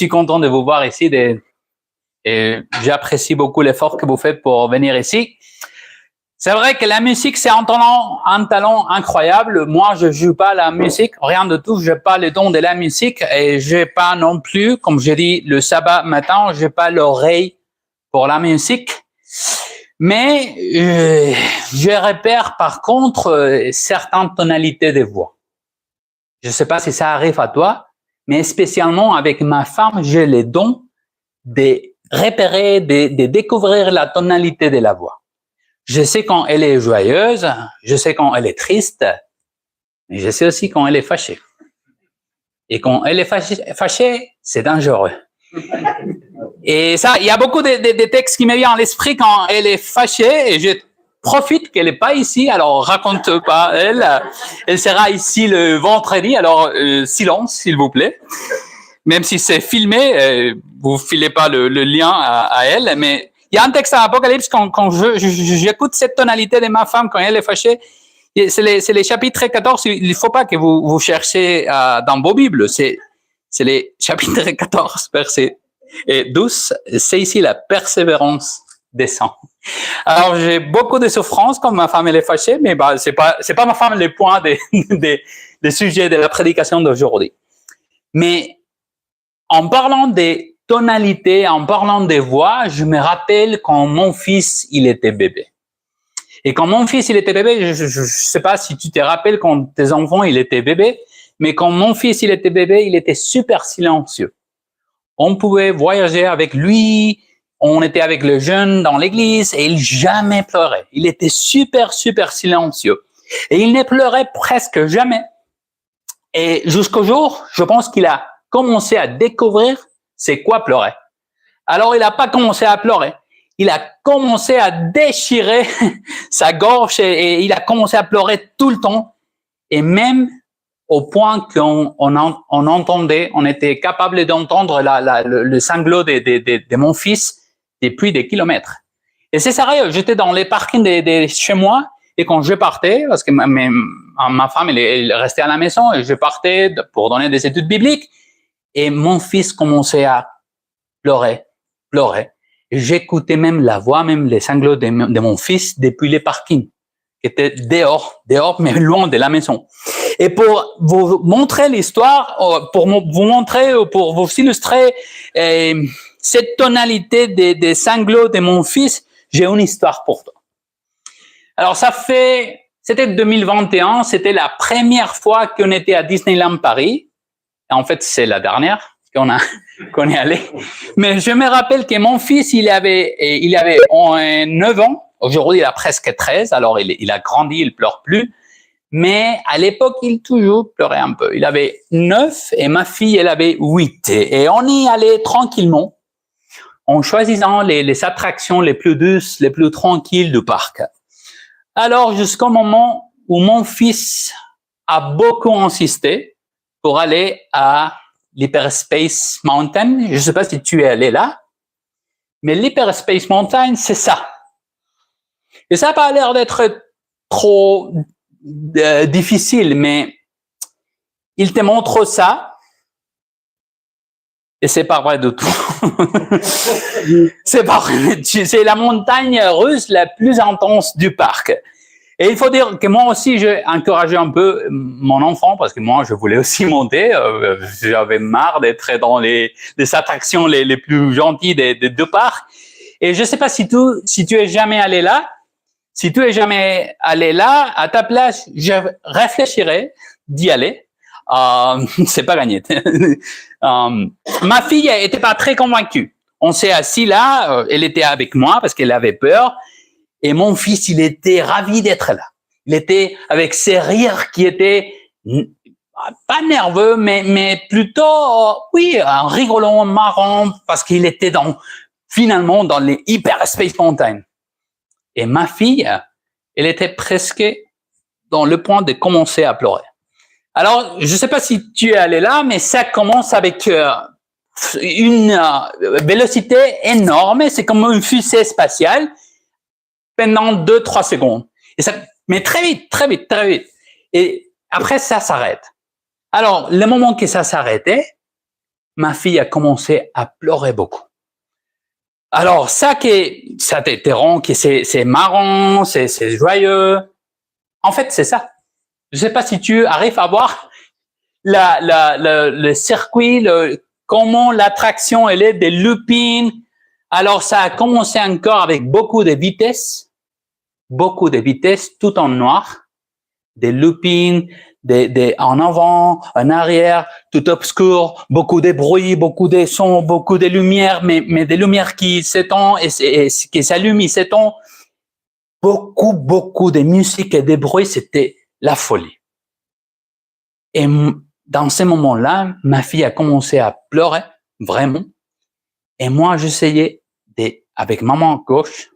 suis content de vous voir ici et j'apprécie beaucoup l'effort que vous faites pour venir ici. C'est vrai que la musique, c'est un talent incroyable. Moi, je joue pas la musique, rien de tout. J'ai pas le don de la musique et j'ai pas non plus, comme je dis le sabbat matin, j'ai pas l'oreille pour la musique. Mais je repère par contre certaines tonalités de voix. Je sais pas si ça arrive à toi, mais spécialement avec ma femme, j'ai le don de repérer, de découvrir la tonalité de la voix. Je sais quand elle est joyeuse, je sais quand elle est triste, mais je sais aussi quand elle est fâchée. Et quand elle est fâchée, c'est dangereux. Et ça, il y a beaucoup de textes qui me viennent à l'esprit quand elle est fâchée, et je profite qu'elle n'est pas ici, alors raconte pas elle sera ici le vendredi, alors silence s'il vous plaît. Même si c'est filmé, vous filez pas le lien à elle, mais il y a un texte à Apocalypse quand j'écoute cette tonalité de ma femme quand elle est fâchée, c'est les chapitres 14, il faut pas que vous cherchiez dans vos Bibles, c'est les chapitres 14, verset 12, c'est ici la persévérance descend. Alors j'ai beaucoup de souffrances quand ma femme elle est fâchée, mais c'est pas ma femme le point des sujets de la prédication d'aujourd'hui. Mais en parlant des tonalités, en parlant des voix, je me rappelle quand mon fils, il était bébé. Et quand mon fils, il était bébé, je sais pas si tu te rappelles quand tes enfants, il était bébé, mais quand mon fils, il était bébé, il était super silencieux. On pouvait voyager avec lui, on était avec le jeune dans l'église et il jamais pleurait. Il était super silencieux. Et il ne pleurait presque jamais. Et jusqu'au jour, je pense qu'il a commencé à découvrir c'est quoi pleurer. Alors, il n'a pas commencé à pleurer. Il a commencé à déchirer sa gorge et il a commencé à pleurer tout le temps. Et même au point qu'on entendait, on était capable d'entendre le sanglot de mon fils depuis des kilomètres. Et c'est sérieux, j'étais dans les parkings de chez moi et quand je partais, parce que ma femme elle restait à la maison et je partais pour donner des études bibliques, et mon fils commençait à pleurer. Et j'écoutais même la voix, même les sanglots de mon fils depuis les parkings, qui étaient dehors, mais loin de la maison. Et pour vous montrer l'histoire, pour vous montrer, pour vous illustrer cette tonalité des sanglots de mon fils, j'ai une histoire pour toi. Alors c'était 2021, c'était la première fois qu'on était à Disneyland Paris. En fait, c'est la dernière qu'on est allé. Mais je me rappelle que mon fils, il avait 9 ans. Aujourd'hui, il a presque 13. Alors, il a grandi, il pleure plus. Mais à l'époque, il toujours pleurait un peu. Il avait 9 et ma fille, elle avait 8. Et on y allait tranquillement en choisissant les attractions les plus douces, les plus tranquilles du parc. Alors, jusqu'au moment où mon fils a beaucoup insisté pour aller à l'Hyperspace Mountain. Je ne sais pas si tu es allé là, mais l'Hyperspace Mountain, c'est ça. Et ça n'a pas l'air d'être trop difficile, mais il te montre ça, et c'est pas vrai du tout. C'est pas vrai. C'est la montagne russe la plus intense du parc. Et il faut dire que moi aussi, j'ai encouragé un peu mon enfant, parce que moi, je voulais aussi monter. J'avais marre d'être dans les attractions les plus gentilles des deux parcs. Et je sais pas si tu es jamais allé là. Si tu es jamais allé là, à ta place, je réfléchirais d'y aller. C'est pas gagné. Ma fille était pas très convaincue. On s'est assis là, elle était avec moi parce qu'elle avait peur. Et mon fils, il était ravi d'être là. Il était avec ses rires qui étaient pas nerveux, mais plutôt, oui, un rigolant, marrant, parce qu'il était finalement dans les Hyperspace Mountain. Et ma fille, elle était presque dans le point de commencer à pleurer. Alors, je sais pas si tu es allé là, mais ça commence avec une vélocité énorme. C'est comme une fusée spatiale pendant 2-3 secondes. Mais très vite. Et après, ça s'arrête. Alors, le moment que ça s'arrêtait, ma fille a commencé à pleurer beaucoup. Alors, ça t'interrompt, que c'est marrant, c'est joyeux. En fait, c'est ça. Je sais pas si tu arrives à voir le circuit, comment l'attraction, elle est des loopings. Alors, ça a commencé encore avec beaucoup de vitesse, tout en noir, des loopings, en avant, en arrière, tout obscur, beaucoup de bruit, beaucoup de sons, beaucoup de lumière, mais des lumières qui s'étendent et qui s'allument, ils s'étendent. Beaucoup de musique et de bruit, c'était la folie. Et dans ces moments-là, ma fille a commencé à pleurer, vraiment. Et moi, j'essayais avec maman gauche,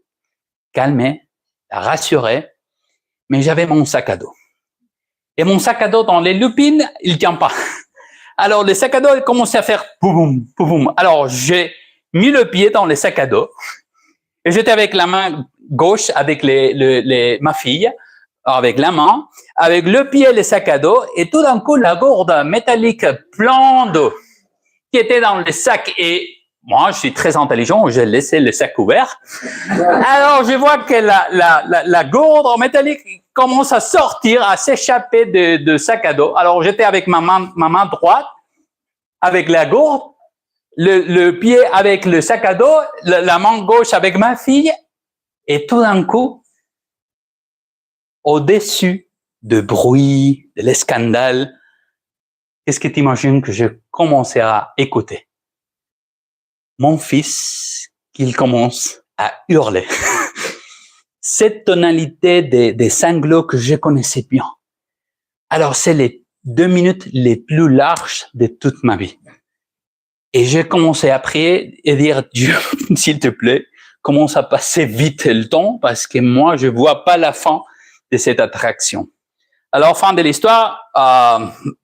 calmer, la rassurer, mais j'avais mon sac à dos. Et mon sac à dos dans les lupines, il tient pas. Alors, le sac à dos, il commençait à faire pouboum, pouboum. Alors, j'ai mis le pied dans le sac à dos et j'étais avec la main gauche avec ma fille, avec la main, avec le pied le sac à dos et tout d'un coup, la gourde métallique pleine d'eau qui était dans le sac et moi, je suis très intelligent, j'ai laissé le sac ouvert. Alors, je vois que la gourde en métallique commence à sortir, à s'échapper de sac à dos. Alors, j'étais avec ma main droite, avec la gourde, le pied avec le sac à dos, la main gauche avec ma fille. Et tout d'un coup, au-dessus de bruit, de l'escandale, qu'est-ce que tu imagines que je commençais à écouter? Mon fils, qu'il commence à hurler. Cette tonalité des sanglots que je connaissais bien. Alors, c'est les 2 minutes les plus larges de toute ma vie. Et j'ai commencé à prier et dire, Dieu, s'il te plaît, commence à passer vite le temps parce que moi, je vois pas la fin de cette attraction. Alors, fin de l'histoire,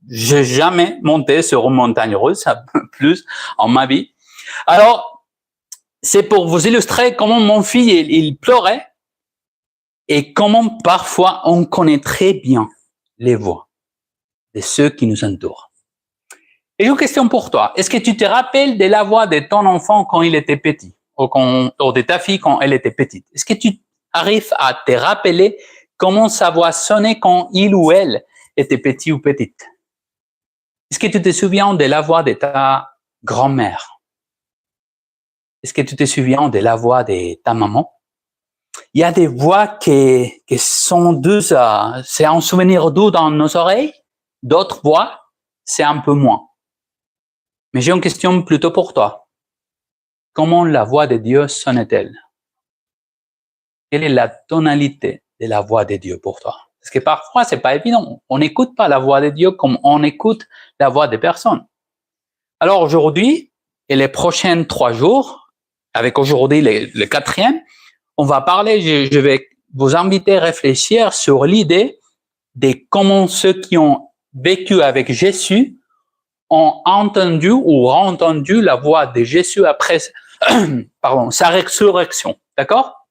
j'ai jamais monté sur une montagne russe, plus en ma vie. Alors, c'est pour vous illustrer comment mon fils, il pleurait et comment parfois on connaît très bien les voix de ceux qui nous entourent. Et j'ai une question pour toi. Est-ce que tu te rappelles de la voix de ton enfant quand il était petit ou de ta fille quand elle était petite? Est-ce que tu arrives à te rappeler comment sa voix sonnait quand il ou elle était petit ou petite? Est-ce que tu te souviens de la voix de ta grand-mère? Est-ce que tu te souviens de la voix de ta maman? Il y a des voix qui sont douces, c'est un souvenir doux dans nos oreilles. D'autres voix, c'est un peu moins. Mais j'ai une question plutôt pour toi. Comment la voix de Dieu sonne-t-elle? Quelle est la tonalité de la voix de Dieu pour toi? Parce que parfois, c'est pas évident. On n'écoute pas la voix de Dieu comme on écoute la voix des personnes. Alors aujourd'hui, et les prochains 3 jours, avec aujourd'hui le 4e, on va parler, je vais vous inviter à réfléchir sur l'idée de comment ceux qui ont vécu avec Jésus ont entendu ou entendu la voix de Jésus après sa résurrection. D'accord?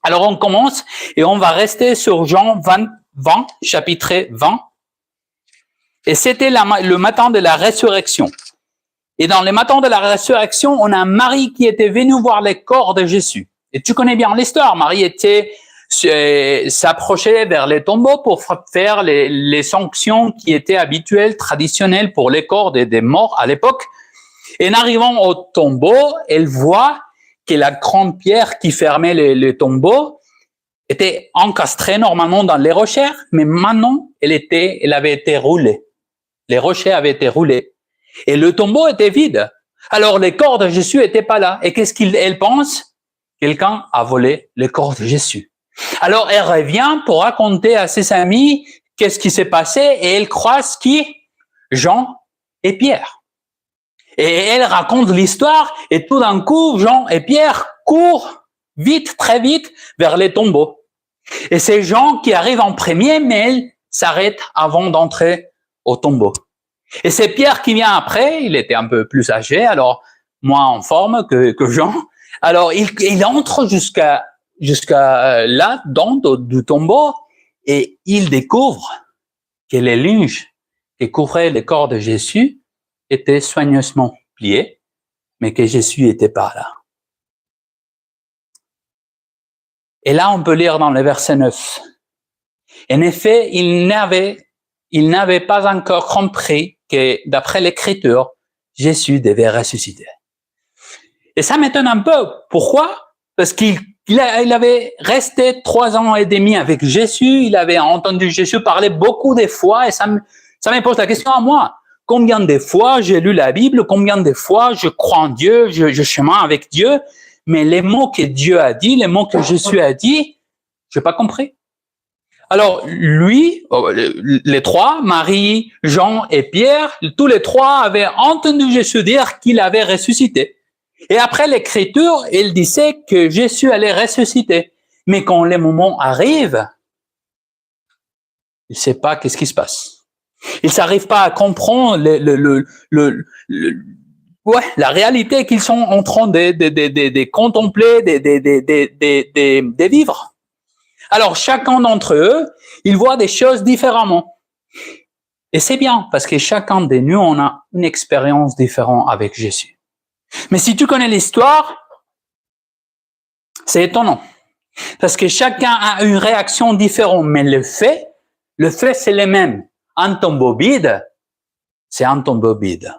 Alors on commence et on va rester sur Jean 20, chapitre 20. Et c'était le matin de la résurrection. Et dans le matin de la résurrection, on a Marie qui était venue voir les corps de Jésus. Et tu connais bien l'histoire. Marie s'approchait vers les tombeaux pour faire les sanctions qui étaient habituelles, traditionnelles pour les corps des morts à l'époque. Et en arrivant au tombeau, elle voit que la grande pierre qui fermait le tombeau était encastrée normalement dans les rochers, mais maintenant, elle avait été roulée. Les rochers avaient été roulés. Et le tombeau était vide. Alors, les corps de Jésus n'étaient pas là. Et qu'est-ce qu'elle pense? Quelqu'un a volé le corps de Jésus. Alors, elle revient pour raconter à ses amis qu'est-ce qui s'est passé et elle croise qui? Jean et Pierre. Et elle raconte l'histoire et tout d'un coup, Jean et Pierre courent vite, très vite vers les tombeaux. Et c'est Jean qui arrive en premier, mais elle s'arrête avant d'entrer au tombeau. Et c'est Pierre qui vient après, il était un peu plus âgé, alors moins en forme que Jean. Alors, il entre jusqu'à là, dans du tombeau, et il découvre que les linges qui couvraient le corps de Jésus étaient soigneusement multiplié, mais que Jésus n'était pas là. Et là, on peut lire dans le verset 9. En effet, il n'avait pas encore compris que, d'après l'Écriture, Jésus devait ressusciter. Et ça m'étonne un peu. Pourquoi? Parce qu'il avait resté 3 ans et demi avec Jésus, il avait entendu Jésus parler beaucoup de fois, et ça me pose la question à moi. Combien de fois j'ai lu la Bible, combien de fois je crois en Dieu, je chemin avec Dieu, mais les mots que Dieu a dit, les mots que Jésus a dit, je n'ai pas compris. Alors, lui, les trois, Marie, Jean et Pierre, tous les trois avaient entendu Jésus dire qu'il avait ressuscité. Et après l'Écriture, il disait que Jésus allait ressusciter. Mais quand les moments arrivent, il ne sait pas qu'est-ce qui se passe. Ils n'arrivent pas à comprendre la réalité qu'ils sont en train de contempler, de vivre. Alors, chacun d'entre eux, il voit des choses différemment. Et c'est bien, parce que chacun de nous, on a une expérience différente avec Jésus. Mais si tu connais l'histoire, c'est étonnant. Parce que chacun a une réaction différente, mais le fait, c'est le même. Un tombeau vide, c'est un tombeau vide.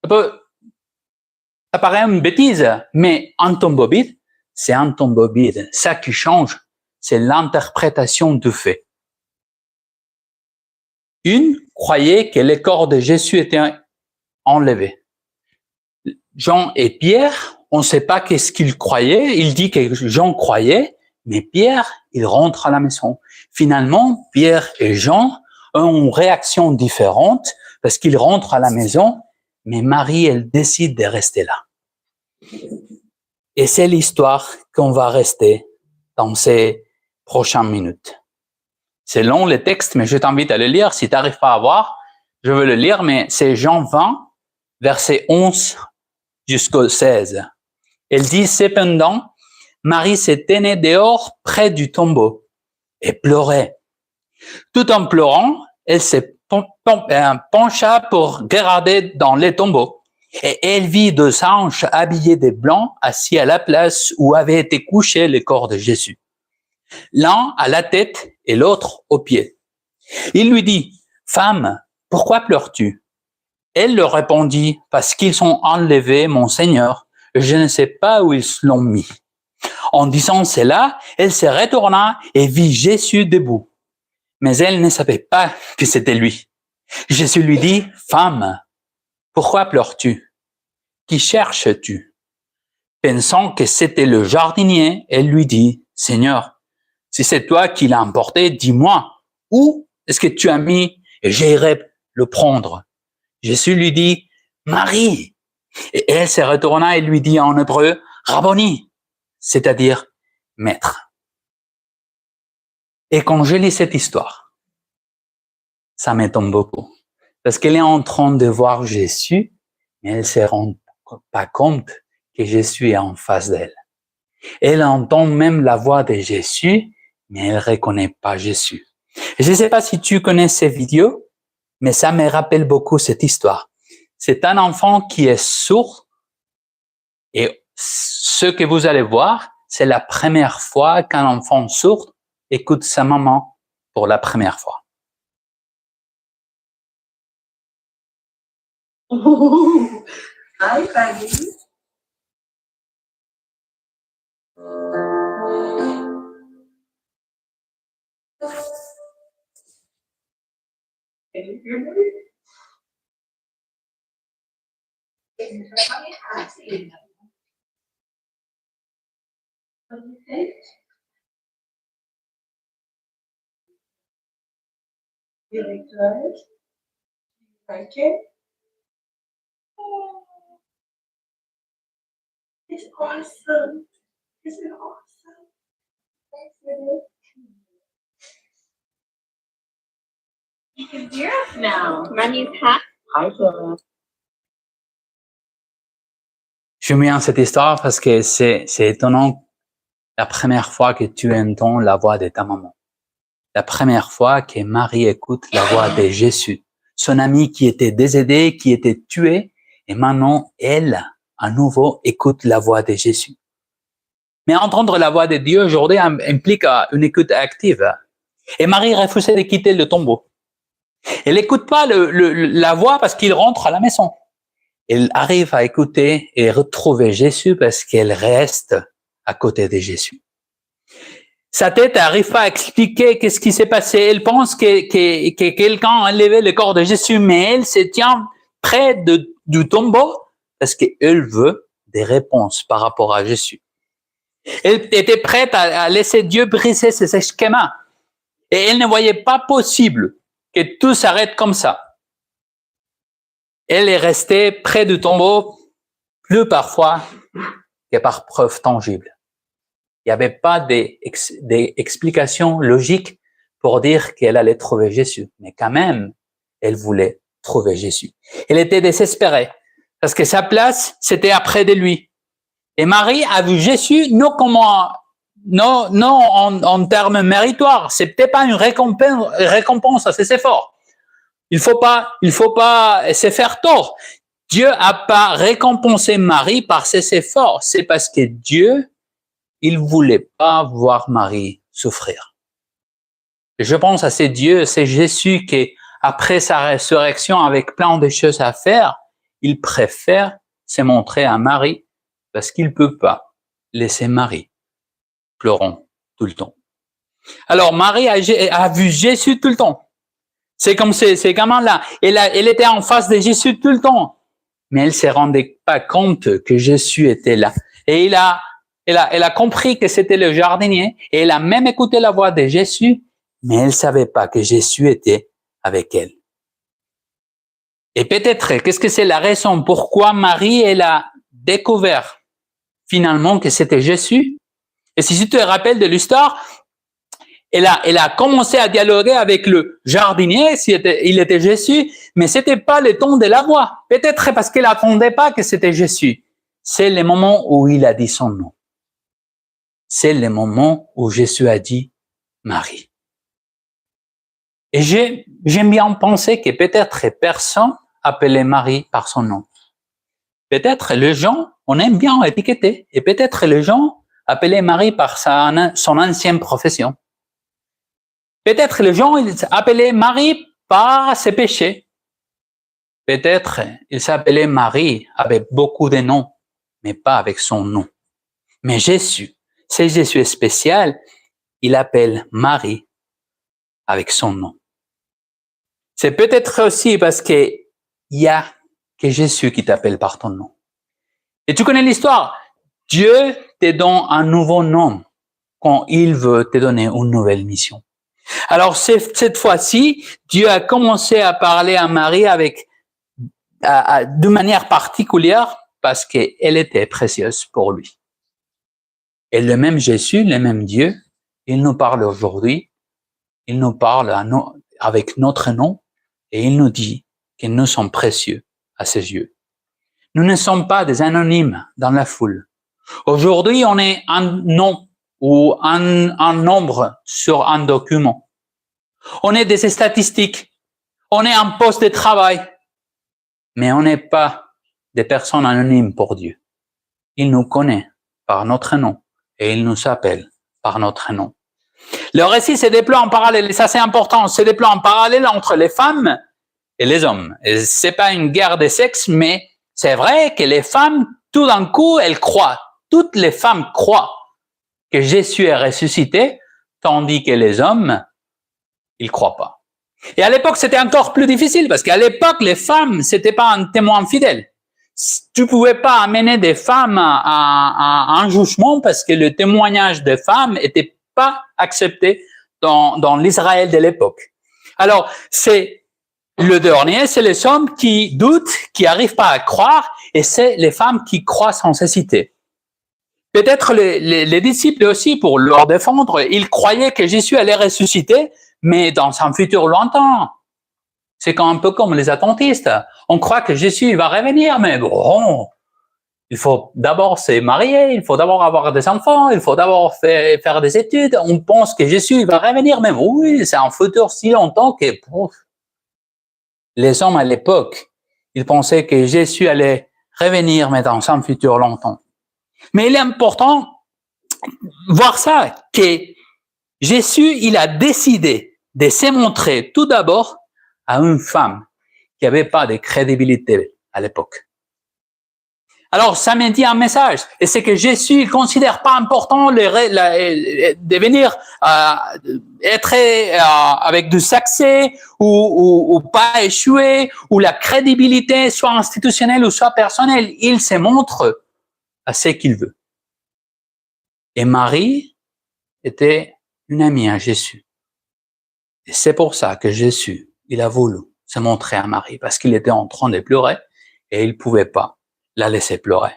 Ça paraît une bêtise, mais un tombeau vide, c'est un tombeau vide. Ça qui change, c'est l'interprétation du fait. Une croyait que les corps de Jésus étaient enlevés. Jean et Pierre, on ne sait pas qu'est-ce qu'ils croyaient. Il dit que Jean croyait, mais Pierre, il rentre à la maison. Finalement, Pierre et Jean ont une réaction différente parce qu'ils rentrent à la maison, mais Marie, elle décide de rester là. Et c'est l'histoire qu'on va rester dans ces prochaines minutes. C'est long le texte, mais je t'invite à le lire. Si tu n'arrives pas à voir, je veux le lire, mais c'est Jean 20, verset 11 jusqu'au 16. Elle dit, cependant, Marie se tenait dehors près du tombeau et pleurait. Tout en pleurant, elle se pencha pour regarder dans les tombeaux. Et elle vit 2 anges habillés de blanc assis à la place où avait été couché le corps de Jésus. L'un à la tête et l'autre aux pieds. Il lui dit, « Femme, pourquoi pleures-tu » Elle leur répondit, « Parce qu'ils ont enlevé mon Seigneur, je ne sais pas où ils l'ont mis. » En disant cela, elle se retourna et vit Jésus debout. Mais elle ne savait pas que c'était lui. Jésus lui dit, « Femme, pourquoi pleures-tu? Qui cherches-tu » Pensant que c'était le jardinier, elle lui dit, « Seigneur, si c'est toi qui l'as emporté, dis-moi, où est-ce que tu as mis et j'irai le prendre » Jésus lui dit, « Marie » Et elle se retourna et lui dit en hébreu, « Rabboni » c'est-à-dire « maître ». Et quand je lis cette histoire, ça m'étonne beaucoup. Parce qu'elle est en train de voir Jésus, mais elle ne se rend pas compte que Jésus est en face d'elle. Elle entend même la voix de Jésus, mais elle ne reconnaît pas Jésus. Et je ne sais pas si tu connais ces vidéos, mais ça me rappelle beaucoup cette histoire. C'est un enfant qui est sourd, et ce que vous allez voir, c'est la première fois qu'un enfant sourd écoute sa maman pour la première fois. Hi, Fanny. Can you hear me? What do you think? Really good. Like it? Oh, it's awesome. Isn't it awesome? Thanks, Lily. You can hear us now. Mommy's hat. Hi, Flora. Je mets en cette histoire parce que c'est étonnant la première fois que tu entends la voix de ta maman. La première fois que Marie écoute la voix de Jésus, son ami qui était décédé, qui était tué, et maintenant, elle, à nouveau, écoute la voix de Jésus. Mais entendre la voix de Dieu aujourd'hui implique une écoute active. Et Marie refusait de quitter le tombeau. Elle n'écoute pas la voix parce qu'il rentre à la maison. Elle arrive à écouter et retrouver Jésus parce qu'elle reste à côté de Jésus. Sa tête n'arrive pas à expliquer qu'est-ce qui s'est passé. Elle pense que quelqu'un a enlevé le corps de Jésus, mais elle se tient près du tombeau parce qu'elle veut des réponses par rapport à Jésus. Elle était prête à laisser Dieu briser ses schémas. Et elle ne voyait pas possible que tout s'arrête comme ça. Elle est restée près du tombeau, plus parfois que par preuve tangible. Il n'y avait pas d'explication logique pour dire qu'elle allait trouver Jésus. Mais quand même, elle voulait trouver Jésus. Elle était désespérée parce que sa place, c'était après de lui. Et Marie a vu Jésus non en termes méritoires. C'est peut-être pas une récompense à ses efforts. Il faut pas se faire tort. Dieu a pas récompensé Marie par ses efforts. C'est parce que Dieu, il voulait pas voir Marie souffrir. Et je pense à c'est Jésus qui, après sa résurrection avec plein de choses à faire, il préfère se montrer à Marie parce qu'il peut pas laisser Marie pleurant tout le temps. Alors Marie a vu Jésus tout le temps. C'est comme ces gamins-là. Elle était en face de Jésus tout le temps. Mais elle se rendait pas compte que Jésus était là. Et elle a compris que c'était le jardinier. Et elle a même écouté la voix de Jésus. Mais elle savait pas que Jésus était avec elle. Et peut-être, qu'est-ce que c'est la raison pourquoi Marie, elle a découvert finalement que c'était Jésus? Et si tu te rappelles de l'histoire, elle a commencé à dialoguer avec le jardinier, il était Jésus, mais c'était pas le ton de la voix. Peut-être parce qu'elle attendait pas que c'était Jésus. C'est le moment où il a dit son nom. C'est le moment où Jésus a dit Marie. Et j'aime bien penser que peut-être personne appelait Marie par son nom. Peut-être les gens, on aime bien étiqueter, et peut-être les gens appelaient Marie par son ancienne profession. Peut-être les gens ils appelaient Marie par ses péchés. Peut-être ils s'appelaient Marie avec beaucoup de noms, mais pas avec son nom. Mais Jésus, c'est Jésus spécial, il appelle Marie avec son nom. C'est peut-être aussi parce que il y a que Jésus qui t'appelle par ton nom. Et tu connais l'histoire. Dieu te donne un nouveau nom quand il veut te donner une nouvelle mission. Alors, cette fois-ci, Dieu a commencé à parler à Marie de manière particulière parce qu'elle était précieuse pour lui. Et le même Jésus, le même Dieu, il nous parle aujourd'hui, il nous parle avec notre nom et il nous dit que nous sommes précieux à ses yeux. Nous ne sommes pas des anonymes dans la foule. Aujourd'hui, on est un nom ou un nombre sur un document. On est des statistiques. On est un poste de travail. Mais on n'est pas des personnes anonymes pour Dieu. Il nous connaît par notre nom et il nous appelle par notre nom. Le récit se déploie en parallèle, et ça c'est important, se déploie en parallèle entre les femmes et les hommes. Et c'est pas une guerre de sexe, mais c'est vrai que les femmes, tout d'un coup, elles croient. Toutes les femmes croient que Jésus est ressuscité, tandis que les hommes, ils croient pas. Et à l'époque, c'était encore plus difficile, parce qu'à l'époque, les femmes, c'était pas un témoin fidèle. Tu pouvais pas amener des femmes à un jugement parce que le témoignage des femmes était pas accepté dans l'Israël de l'époque. Alors, c'est le dernier, c'est les hommes qui doutent, qui arrivent pas à croire, et c'est les femmes qui croient sans hésiter. Peut-être les disciples aussi, pour leur défendre, ils croyaient que Jésus allait ressusciter, mais dans un futur lointain. C'est un peu comme les attentistes. On croit que Jésus va revenir, mais bon, il faut d'abord se marier, il faut d'abord avoir des enfants, il faut d'abord faire des études. On pense que Jésus va revenir, mais oui, c'est un futur si longtemps que Les hommes à l'époque, ils pensaient que Jésus allait revenir, mais dans un futur longtemps. Mais il est important de voir ça, que Jésus, il a décidé de se montrer tout d'abord à une femme qui n'avait pas de crédibilité à l'époque. Alors, ça me dit un message, et c'est que Jésus, il considère pas important de venir être avec du succès ou pas échouer, ou la crédibilité soit institutionnelle ou soit personnelle. Il se montre à ce qu'il veut. Et Marie était une amie à Jésus. Et c'est pour ça que Jésus, il a voulu se montrer à Marie, parce qu'il était en train de pleurer et il pouvait pas la laisser pleurer.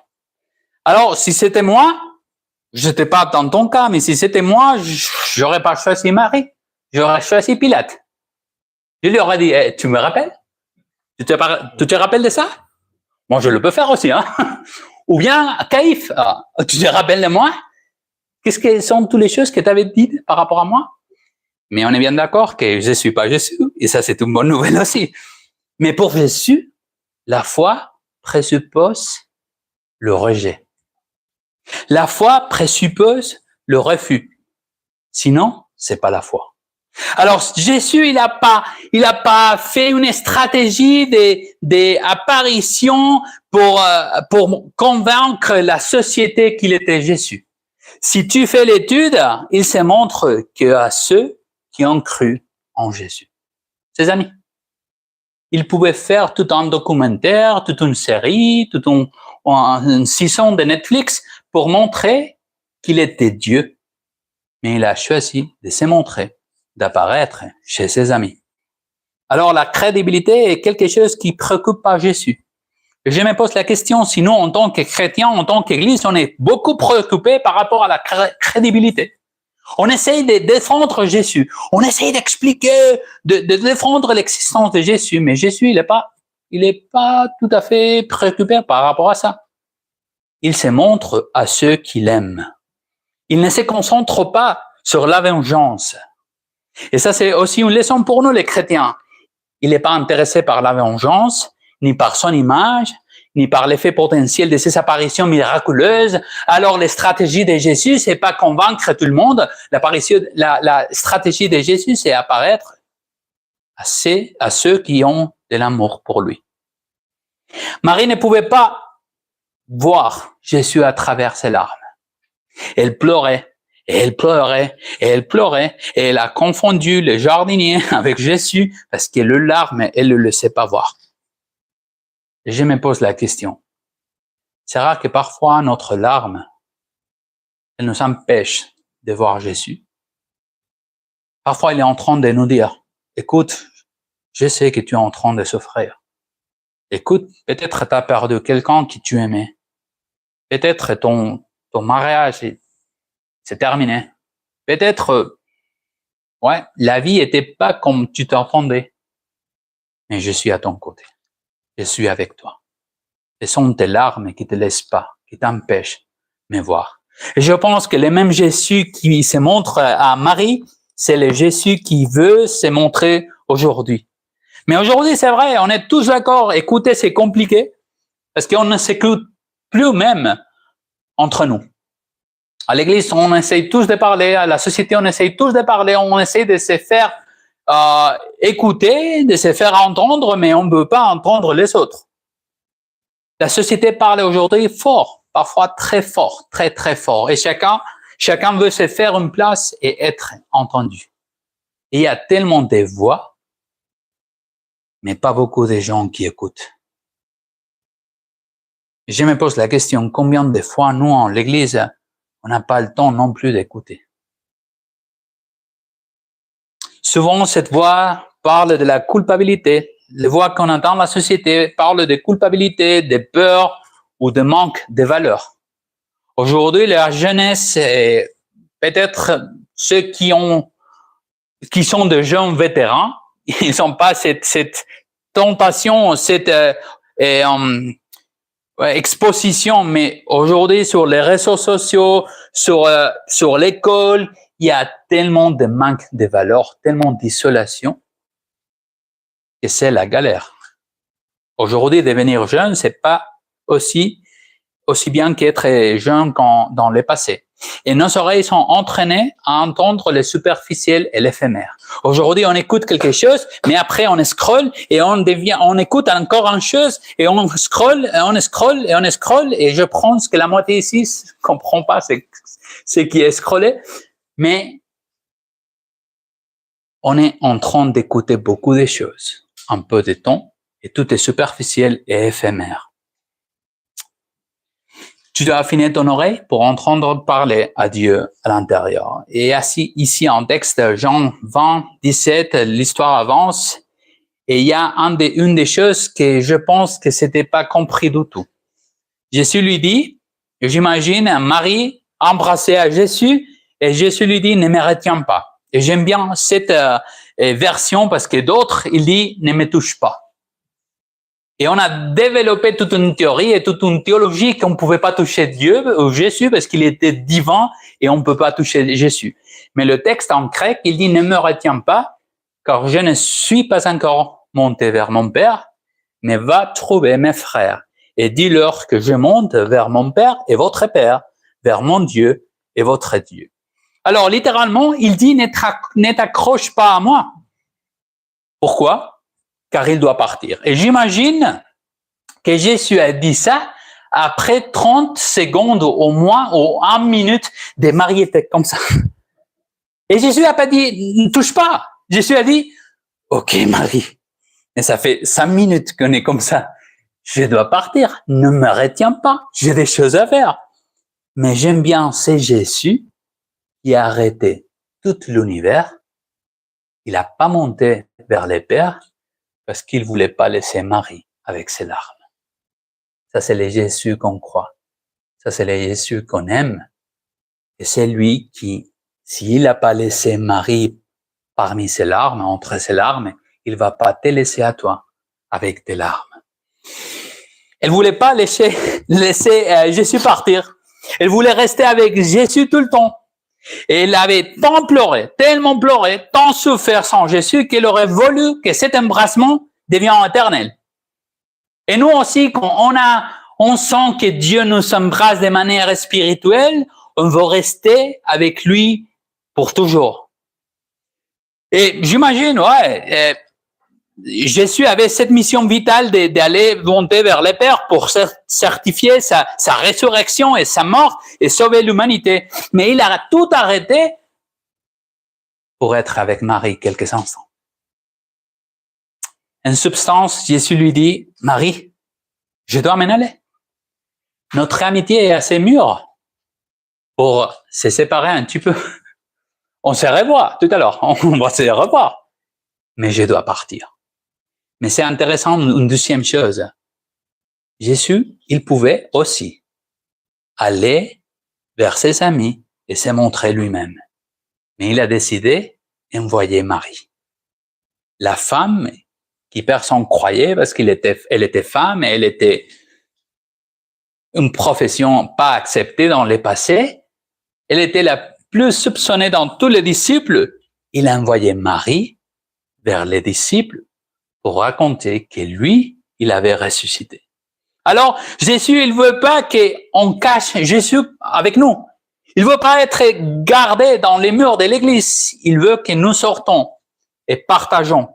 Alors, si c'était moi, je n'étais pas dans ton cas, mais si c'était moi, j'aurais pas choisi Marie. J'aurais choisi Pilate. Je lui aurais dit, hey, tu me rappelles? Tu te rappelles de ça? Moi, je le peux faire aussi, hein. Ou bien, Caïphe, tu te rappelles de moi? Qu'est-ce que sont toutes les choses que tu avais dites par rapport à moi? Mais on est bien d'accord que je suis pas Jésus, et ça, c'est une bonne nouvelle aussi. Mais pour Jésus, la foi présuppose le rejet. La foi présuppose le refus. Sinon, c'est pas la foi. Alors, Jésus, il a pas fait une stratégie d'apparition pour convaincre la société qu'il était Jésus. Si tu fais l'étude, il se montre qu'à ceux qui ont cru en Jésus. Ses amis. Il pouvait faire tout un documentaire, toute une série, toute une saison de Netflix pour montrer qu'il était Dieu. Mais il a choisi de se montrer, d'apparaître chez ses amis. Alors la crédibilité est quelque chose qui préoccupe pas Jésus. Et je me pose la question, sinon en tant que chrétien, en tant qu'église, on est beaucoup préoccupé par rapport à la crédibilité. On essaye de défendre Jésus. On essaye d'expliquer, de défendre l'existence de Jésus. Mais Jésus, il est pas tout à fait préoccupé par rapport à ça. Il se montre à ceux qui l'aiment. Il ne se concentre pas sur la vengeance. Et ça, c'est aussi une leçon pour nous, les chrétiens. Il n'est pas intéressé par la vengeance, ni par son image, ni par l'effet potentiel de ses apparitions miraculeuses. Alors, les stratégies de Jésus, c'est pas convaincre tout le monde. La stratégie de Jésus, c'est apparaître à ceux qui ont de l'amour pour lui. Marie ne pouvait pas voir Jésus à travers ses larmes. Elle pleurait, et elle pleurait, et elle pleurait, et elle a confondu le jardinier avec Jésus parce que le larme, elle ne le laissait pas voir. Et je me pose la question. C'est rare que parfois notre larme, elle nous empêche de voir Jésus. Parfois, il est en train de nous dire, écoute, je sais que tu es en train de souffrir. Écoute, peut-être tu as perdu quelqu'un qui tu aimais. Peut-être ton mariage, c'est terminé. Peut-être, la vie était pas comme tu t'entendais. Mais je suis à ton côté. Je suis avec toi. Ce sont tes larmes qui te laissent pas, qui t'empêchent de me voir. Et je pense que le même Jésus qui se montre à Marie, c'est le Jésus qui veut se montrer aujourd'hui. Mais aujourd'hui, c'est vrai, on est tous d'accord. Écouter, c'est compliqué parce qu'on ne s'écoute plus même entre nous. À l'église, on essaye tous de parler. À la société, on essaye tous de parler. On essaye de se faire écouter, de se faire entendre, mais on ne peut pas entendre les autres. La société parle aujourd'hui fort, parfois très fort, très très fort. Et chacun veut se faire une place et être entendu. Et il y a tellement de voix, mais pas beaucoup de gens qui écoutent. Je me pose la question, combien de fois nous, en l'église, on n'a pas le temps non plus d'écouter. Souvent, cette voix parle de la culpabilité. Les voix qu'on entend dans la société parlent de culpabilité, de peur ou de manque de valeur. Aujourd'hui, la jeunesse, et peut-être ceux qui sont de jeunes vétérans, ils n'ont pas cette tentation, cette exposition, mais aujourd'hui, sur les réseaux sociaux, sur l'école, il y a tellement de manque de valeur, tellement d'isolation, que c'est la galère. Aujourd'hui, devenir jeune, c'est pas aussi bien qu'être jeune dans le passé. Et nos oreilles sont entraînées à entendre le superficiel et l'éphémère. Aujourd'hui, on écoute quelque chose, mais après on scrolle et on écoute encore une chose et on scrolle et on scrolle et on scrolle et je pense que la moitié ici ne comprend pas ce qui est scrollé, mais on est en train d'écouter beaucoup de choses en peu de temps et tout est superficiel et éphémère. Tu dois affiner ton oreille pour entendre parler à Dieu à l'intérieur. Et ici en texte, Jean 20, 17, l'histoire avance. Et il y a une des choses que je pense que c'était pas compris du tout. Jésus lui dit, j'imagine Marie embrasser à Jésus et Jésus lui dit, ne me retiens pas. Et j'aime bien cette version parce que d'autres, il dit, ne me touche pas. Et on a développé toute une théorie et toute une théologie qu'on ne pouvait pas toucher Dieu ou Jésus parce qu'il était divin et on ne peut pas toucher Jésus. Mais le texte en grec, il dit « Ne me retiens pas, car je ne suis pas encore monté vers mon Père, mais va trouver mes frères et dis-leur que je monte vers mon Père et votre Père, vers mon Dieu et votre Dieu. » Alors, littéralement, il dit « Ne t'accroche pas à moi. » Pourquoi? Car il doit partir. Et j'imagine que Jésus a dit ça après 30 secondes au moins, ou 1 minute, des maris étaient comme ça. Et Jésus n'a pas dit, ne touche pas. Jésus a dit, ok Marie, mais ça fait 5 minutes qu'on est comme ça. Je dois partir, ne me retiens pas, j'ai des choses à faire. Mais j'aime bien, c'est Jésus qui a arrêté tout l'univers. Il n'a pas monté vers les pères, parce qu'il voulait pas laisser Marie avec ses larmes. Ça, c'est le Jésus qu'on croit. Ça, c'est le Jésus qu'on aime. Et c'est lui qui, s'il n'a pas laissé Marie parmi ses larmes, entre ses larmes, il va pas te laisser à toi avec tes larmes. Elle voulait pas laisser Jésus partir. Elle voulait rester avec Jésus tout le temps. Et elle avait tellement pleuré, tant souffert sans Jésus qu'elle aurait voulu que cet embrassement devienne éternel. Et nous aussi, quand on sent que Dieu nous embrasse de manière spirituelle, on veut rester avec lui pour toujours. Et j'imagine, Jésus avait cette mission vitale d'aller monter vers le Père pour certifier sa résurrection et sa mort et sauver l'humanité. Mais il a tout arrêté pour être avec Marie quelques instants. En substance, Jésus lui dit, Marie, je dois m'en aller. Notre amitié est assez mûre pour se séparer un petit peu. On se revoit tout à l'heure, on va se revoir. Mais je dois partir. Mais c'est intéressant, une deuxième chose. Jésus, il pouvait aussi aller vers ses amis et se montrer lui-même. Mais il a décidé d'envoyer Marie. La femme qui personne croyait parce elle était femme et elle était une profession pas acceptée dans le passé. Elle était la plus soupçonnée dans tous les disciples. Il a envoyé Marie vers les disciples pour raconter que lui, il avait ressuscité. Alors, Jésus, il veut pas qu'on cache Jésus avec nous. Il veut pas être gardé dans les murs de l'église. Il veut que nous sortons et partageons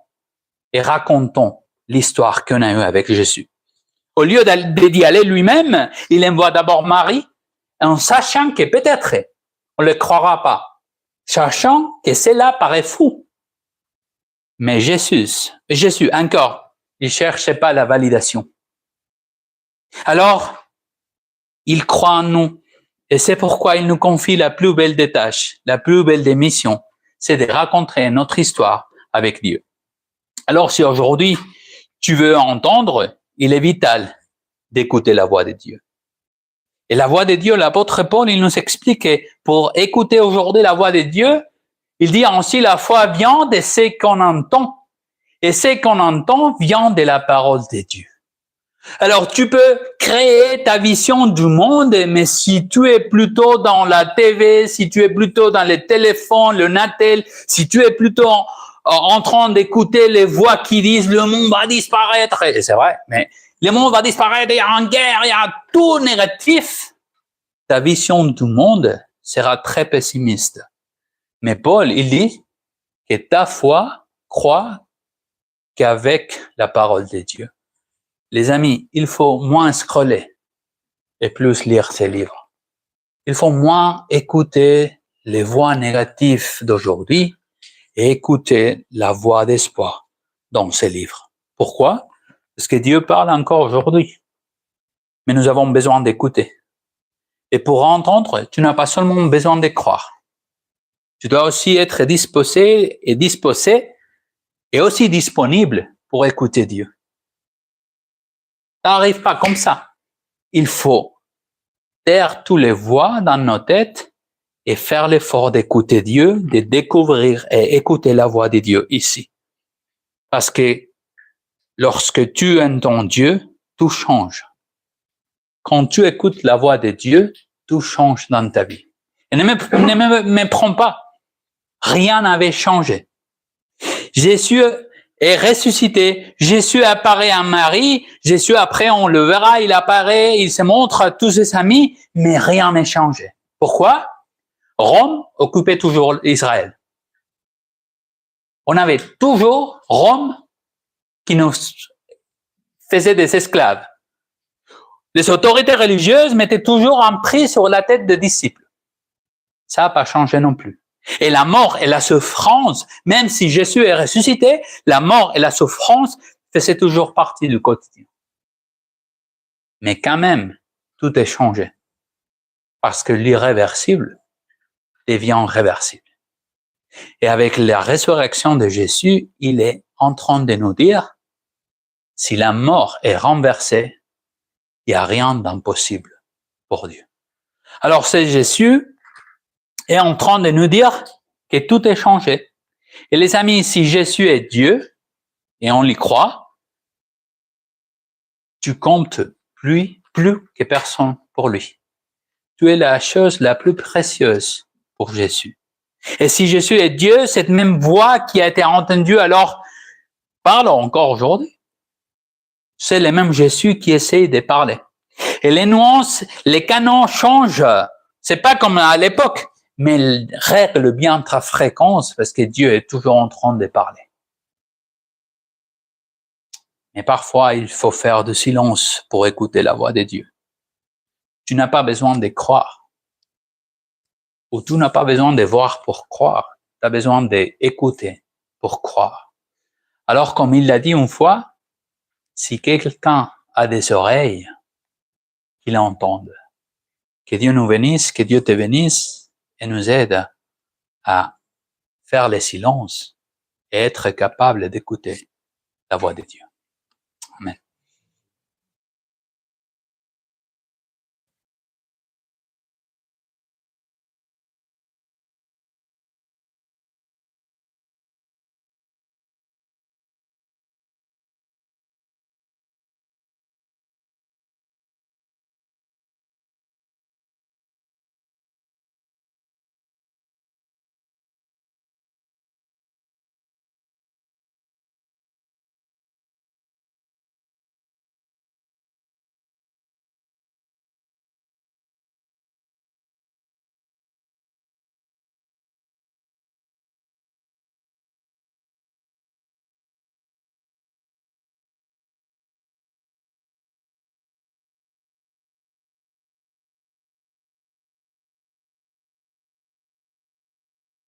et racontons l'histoire qu'on a eue avec Jésus. Au lieu d'y aller lui-même, il envoie d'abord Marie en sachant que peut-être on ne le croira pas, sachant que cela paraît fou. Mais Jésus encore, il cherchait pas la validation. Alors, il croit en nous. Et c'est pourquoi il nous confie la plus belle des tâches, la plus belle des missions, c'est de raconter notre histoire avec Dieu. Alors, si aujourd'hui, tu veux entendre, il est vital d'écouter la voix de Dieu. Et la voix de Dieu, l'apôtre Paul, il nous explique que pour écouter aujourd'hui la voix de Dieu, il dit ainsi, la foi vient de ce qu'on entend. Et ce qu'on entend vient de la parole de Dieu. Alors, tu peux créer ta vision du monde, mais si tu es plutôt dans la TV, si tu es plutôt dans le téléphone, le Natel, si tu es plutôt en train d'écouter les voix qui disent le monde va disparaître. Et c'est vrai, mais le monde va disparaître, il y a une guerre, il y a tout négatif. Ta vision du monde sera très pessimiste. Mais Paul, il dit que ta foi croit qu'avec la parole de Dieu. Les amis, il faut moins scroller et plus lire ces livres. Il faut moins écouter les voix négatives d'aujourd'hui et écouter la voix d'espoir dans ces livres. Pourquoi? Parce que Dieu parle encore aujourd'hui. Mais nous avons besoin d'écouter. Et pour entendre, tu n'as pas seulement besoin de croire. Tu dois aussi être disposé et aussi disponible pour écouter Dieu. Ça n'arrive pas comme ça. Il faut taire toutes les voix dans nos têtes et faire l'effort d'écouter Dieu, de découvrir et écouter la voix de Dieu ici. Parce que lorsque tu entends Dieu, tout change. Quand tu écoutes la voix de Dieu, tout change dans ta vie. Et ne me prends pas. Rien n'avait changé. Jésus est ressuscité. Jésus apparaît à Marie. Jésus, après, on le verra, il apparaît, il se montre à tous ses amis, mais rien n'a changé. Pourquoi? Rome occupait toujours Israël. On avait toujours Rome qui nous faisait des esclaves. Les autorités religieuses mettaient toujours un prix sur la tête des disciples. Ça n'a pas changé non plus. Et la mort et la souffrance, même si Jésus est ressuscité, la mort et la souffrance faisaient toujours partie du quotidien. Mais quand même, tout est changé. Parce que l'irréversible devient réversible. Et avec la résurrection de Jésus, il est en train de nous dire, si la mort est renversée, il n'y a rien d'impossible pour Dieu. Alors c'est Jésus est en train de nous dire que tout est changé. Et les amis, si Jésus est Dieu, et on l'y croit, tu comptes plus que personne pour lui. Tu es la chose la plus précieuse pour Jésus. Et si Jésus est Dieu, cette même voix qui a été entendue alors parle encore aujourd'hui. C'est le même Jésus qui essaye de parler. Et les nuances, les canons changent. C'est pas comme à l'époque, mais ils règlent bien ta fréquence parce que Dieu est toujours en train de parler. Mais parfois, il faut faire du silence pour écouter la voix de Dieu. Tu n'as pas besoin de croire. Ou tu n'as pas besoin de voir pour croire. Tu as besoin d'écouter pour croire. Alors, comme il l'a dit une fois, si quelqu'un a des oreilles, qu'il entende. Que Dieu nous bénisse, que Dieu te bénisse et nous aide à faire le silence et être capable d'écouter la voix de Dieu.